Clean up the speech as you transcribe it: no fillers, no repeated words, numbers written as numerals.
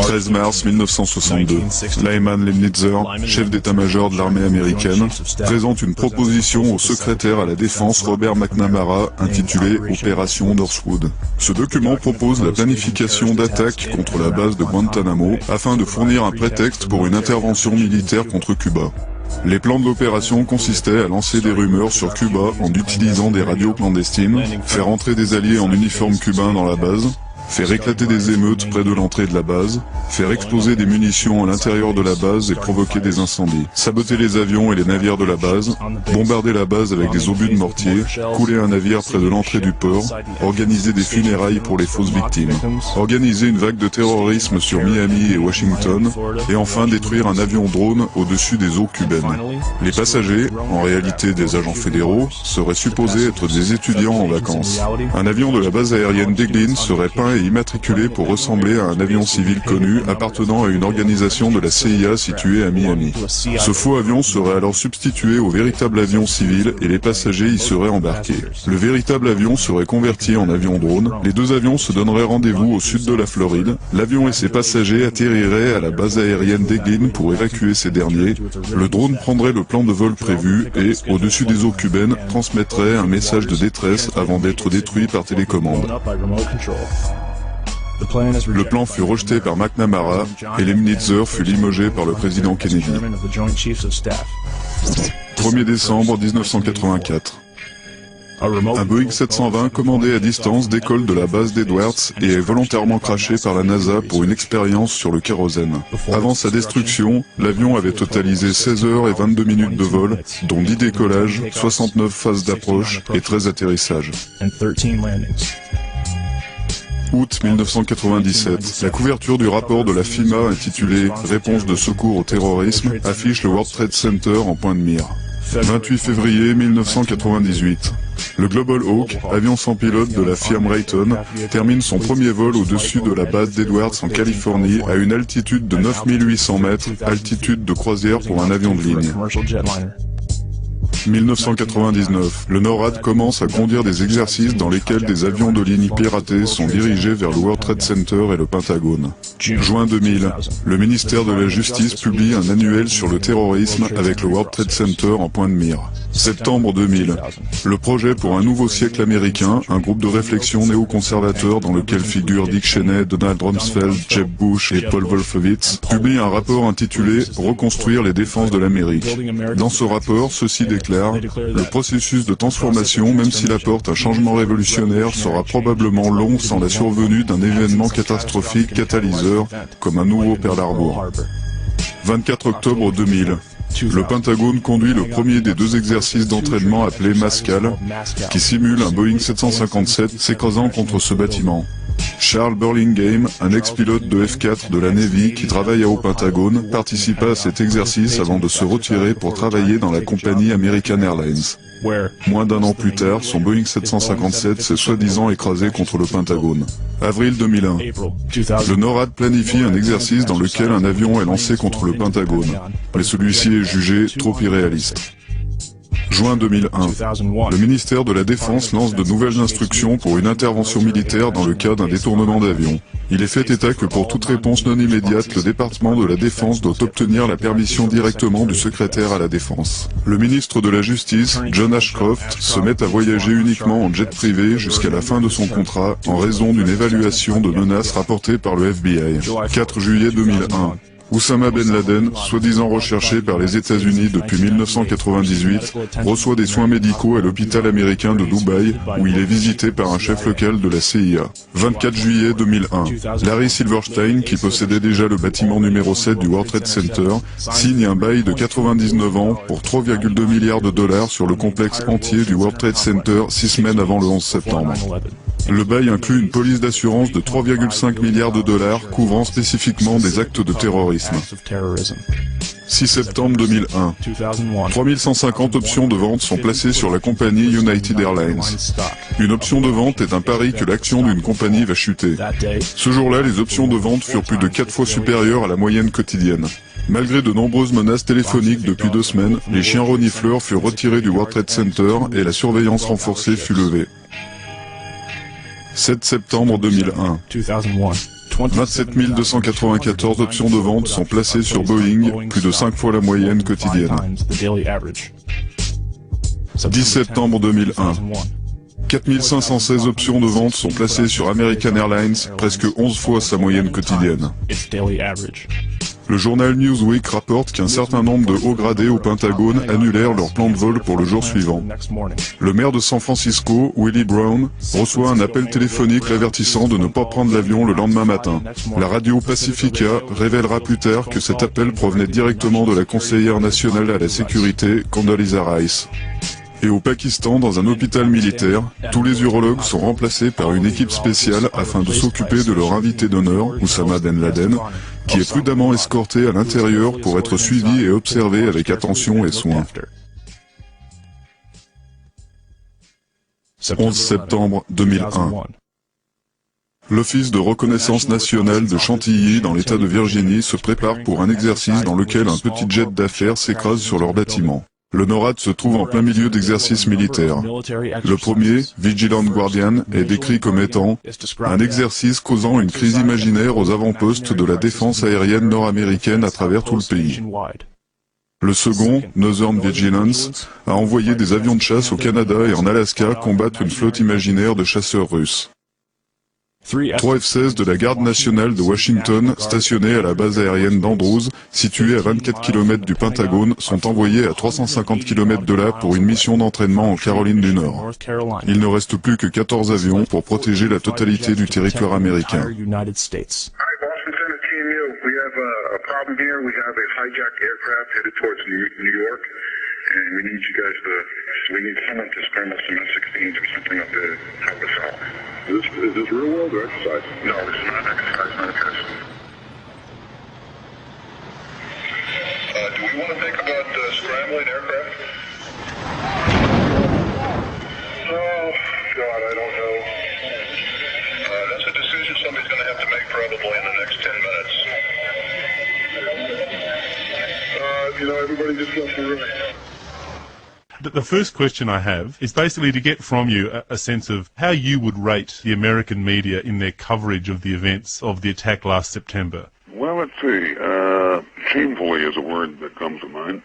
13 mars 1962, Lyman Lemnitzer, chef d'état-major de l'armée américaine, présente une proposition au secrétaire à la défense Robert McNamara intitulée Opération Northwood. Ce document propose la planification d'attaques contre la base de Guantanamo afin de fournir un prétexte pour une intervention militaire contre Cuba. Les plans de l'opération consistaient à lancer des rumeurs sur Cuba en utilisant des radios clandestines, faire entrer des alliés en uniforme cubain dans la base, faire éclater des émeutes près de l'entrée de la base, faire exploser des munitions à l'intérieur de la base et provoquer des incendies, saboter les avions et les navires de la base, bombarder la base avec des obus de mortier, couler un navire près de l'entrée du port, organiser des funérailles pour les fausses victimes, organiser une vague de terrorisme sur Miami et Washington, et enfin détruire un avion drone au-dessus des eaux cubaines. Les passagers, en réalité des agents fédéraux, seraient supposés être des étudiants en vacances. Un avion de la base aérienne d'Eglin serait peint et immatriculé pour ressembler à un avion civil connu appartenant à une organisation de la CIA située à Miami. Ce faux avion serait alors substitué au véritable avion civil et les passagers y seraient embarqués. Le véritable avion serait converti en avion drone, les deux avions se donneraient rendez-vous au sud de la Floride, l'avion et ses passagers atterriraient à la base aérienne d'Eglin pour évacuer ces derniers, le drone prendrait le plan de vol prévu et, au-dessus des eaux cubaines, transmettrait un message de détresse avant d'être détruit par télécommande. Le plan fut rejeté par McNamara et Lemnitzer fut limogé par le président Kennedy. 1er décembre 1984. Un Boeing 720 commandé à distance décolle de la base d'Edwards et est volontairement crashé par la NASA pour une expérience sur le kérosène. Avant sa destruction, l'avion avait totalisé 16 heures et 22 minutes de vol, dont 10 décollages, 69 phases d'approche et 13 atterrissages. Août 1997, la couverture du rapport de la FEMA intitulé « Réponse de secours au terrorisme » affiche le World Trade Center en point de mire. 28 février 1998. Le Global Hawk, avion sans pilote de la firme Raytheon, termine son premier vol au-dessus de la base d'Edwards en Californie à une altitude de 9800 mètres, altitude de croisière pour un avion de ligne. 1999, le NORAD commence à conduire des exercices dans lesquels des avions de ligne piratés sont dirigés vers le World Trade Center et le Pentagone. Juin 2000, le ministère de la Justice publie un annuel sur le terrorisme avec le World Trade Center en point de mire. Septembre 2000, le projet pour un nouveau siècle américain, un groupe de réflexion néoconservateur dans lequel figurent Dick Cheney, Donald Rumsfeld, Jeb Bush et Paul Wolfowitz, publie un rapport intitulé « Reconstruire les défenses de l'Amérique ». Dans ce rapport, ceci déclare « Le processus de transformation, même s'il apporte un changement révolutionnaire, sera probablement long sans la survenue d'un événement catastrophique catalyseur, comme un nouveau Pearl Harbor ». 24 octobre 2000. Le Pentagone conduit le premier des deux exercices d'entraînement appelé Mascal, qui simule un Boeing 757 s'écrasant contre ce bâtiment. Charles Burlingame, un ex-pilote de F-4 de la Navy qui travaille au Pentagone, participa à cet exercice avant de se retirer pour travailler dans la compagnie American Airlines. Moins d'un an plus tard, son Boeing 757 s'est soi-disant écrasé contre le Pentagone. Avril 2001. Le NORAD planifie un exercice dans lequel un avion est lancé contre le Pentagone, mais celui-ci est jugé trop irréaliste. Juin 2001. Le ministère de la Défense lance de nouvelles instructions pour une intervention militaire dans le cas d'un détournement d'avion. Il est fait état que pour toute réponse non immédiate, le département de la Défense doit obtenir la permission directement du secrétaire à la Défense. Le ministre de la Justice, John Ashcroft, se met à voyager uniquement en jet privé jusqu'à la fin de son contrat en raison d'une évaluation de menaces rapportée par le FBI. 4 juillet 2001. Oussama Ben Laden, soi-disant recherché par les États-Unis depuis 1998, reçoit des soins médicaux à l'hôpital américain de Dubaï, où il est visité par un chef local de la CIA. 24 juillet 2001. Larry Silverstein, qui possédait déjà le bâtiment numéro 7 du World Trade Center, signe un bail de 99 ans pour 3,2 milliards de dollars sur le complexe entier du World Trade Center 6 semaines avant le 11 septembre. Le bail inclut une police d'assurance de 3,5 milliards de dollars couvrant spécifiquement des actes de terrorisme. 6 septembre 2001. 3150 options de vente sont placées sur la compagnie United Airlines. Une option de vente est un pari que l'action d'une compagnie va chuter. Ce jour-là, les options de vente furent plus de 4 fois supérieures à la moyenne quotidienne. Malgré de nombreuses menaces téléphoniques depuis 2 semaines, les chiens renifleurs furent retirés du World Trade Center et la surveillance renforcée fut levée. 7 septembre 2001. 27 294 options de vente sont placées sur Boeing, plus de 5 fois la moyenne quotidienne. 10 septembre 2001. 4516 options de vente sont placées sur American Airlines, presque 11 fois sa moyenne quotidienne. Le journal Newsweek rapporte qu'un certain nombre de hauts gradés au Pentagone annulèrent leur plan de vol pour le jour suivant. Le maire de San Francisco, Willie Brown, reçoit un appel téléphonique l'avertissant de ne pas prendre l'avion le lendemain matin. La radio Pacifica révélera plus tard que cet appel provenait directement de la conseillère nationale à la sécurité, Condoleezza Rice. Et au Pakistan, dans un hôpital militaire, tous les urologues sont remplacés par une équipe spéciale afin de s'occuper de leur invité d'honneur, Oussama Ben Laden, qui est prudemment escorté à l'intérieur pour être suivi et observé avec attention et soin. 11 septembre 2001. L'Office de reconnaissance nationale de Chantilly, dans l'État de Virginie, se prépare pour un exercice dans lequel un petit jet d'affaires s'écrase sur leur bâtiment. Le NORAD se trouve en plein milieu d'exercices militaires. Le premier, Vigilant Guardian, est décrit comme étant un exercice causant une crise imaginaire aux avant-postes de la défense aérienne nord-américaine à travers tout le pays. Le second, Northern Vigilance, a envoyé des avions de chasse au Canada et en Alaska combattre une flotte imaginaire de chasseurs russes. 3 F-16 de la Garde nationale de Washington, stationnés à la base aérienne d'Andrews, située à 24 km du Pentagone, sont envoyés à 350 km de là pour une mission d'entraînement en Caroline du Nord. Il ne reste plus que 14 avions pour protéger la totalité du territoire américain. And we need you guys to, we need someone to scramble some F-16s or something up to help us out. Is this real world or exercise? No, this is not exercise, not a test. Do we want to think about scrambling aircraft? Oh, God, I don't know. That's a decision somebody's going to have to make probably in the next 10 minutes. Everybody just left the room. The first question I have is basically to get from you a sense of how you would rate the American media in their coverage of the events of the attack last September. Well, let's see. Shamefully is a word that comes to mind.